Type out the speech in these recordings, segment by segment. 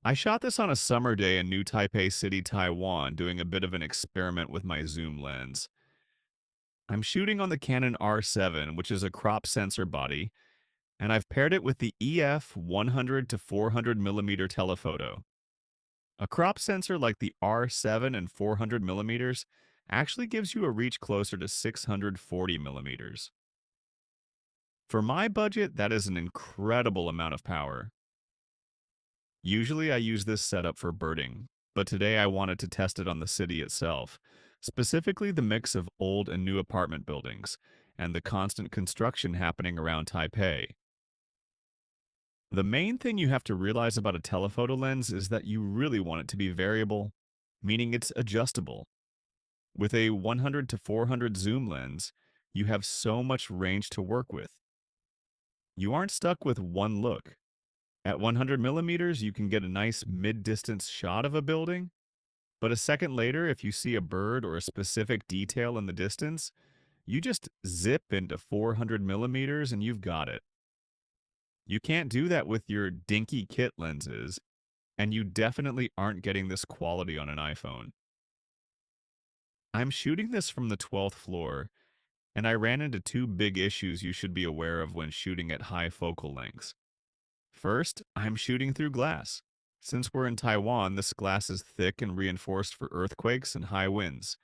I shot this on a summer day in New Taipei City, Taiwan, doing a bit of an experiment with my zoom lens. I'm shooting on the Canon R7, which is a crop sensor body, and I've paired it with the EF 100 to 400 millimeter telephoto. A crop sensor like the R7 and 400 millimeters actually gives you a reach closer to 640 millimeters. For my budget, that is an incredible amount of power. Usually I use this setup for birding, but today I wanted to test it on the city itself, specifically the mix of old and new apartment buildings and the constant construction happening around Taipei. The main thing you have to realize about a telephoto lens is that you really want it to be variable, meaning it's adjustable. With a 100 to 400 zoom lens, you have so much range to work with. You aren't stuck with one look. At 100 millimeters, you can get a nice mid distance shot of a building, but a second later, if you see a bird or a specific detail in the distance, you just zip into 400 millimeters and you've got it. You can't do that with your dinky kit lenses, and you definitely aren't getting this quality on an iPhone. I'm shooting this from the 12th floor, and I ran into two big issues you should be aware of when shooting at high focal lengths. First, I'm shooting through glass. Since we're in Taiwan, this glass is thick and reinforced for earthquakes and high winds.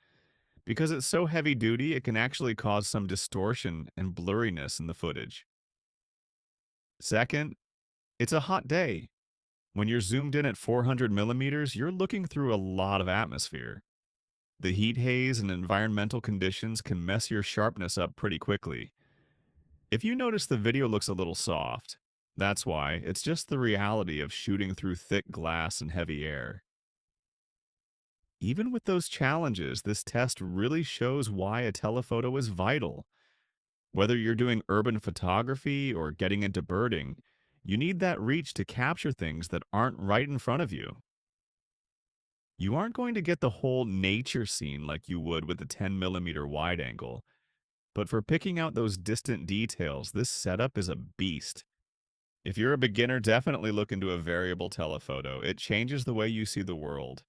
Because it's so heavy duty, it can actually cause some distortion and blurriness in the footage. Second, it's a hot day. When you're zoomed in at 400 millimeters, you're looking through a lot of atmosphere. The heat haze and environmental conditions can mess your sharpness up pretty quickly. If you notice the video looks a little soft, that's why. It's just the reality of shooting through thick glass and heavy air. Even with those challenges, this test really shows why a telephoto is vital. Whether you're doing urban photography or getting into birding, you need that reach to capture things that aren't right in front of you. You aren't going to get the whole nature scene like you would with a 10 millimeter wide angle, but for picking out those distant details, this setup is a beast. If you're a beginner, definitely look into a variable telephoto. It changes the way you see the world.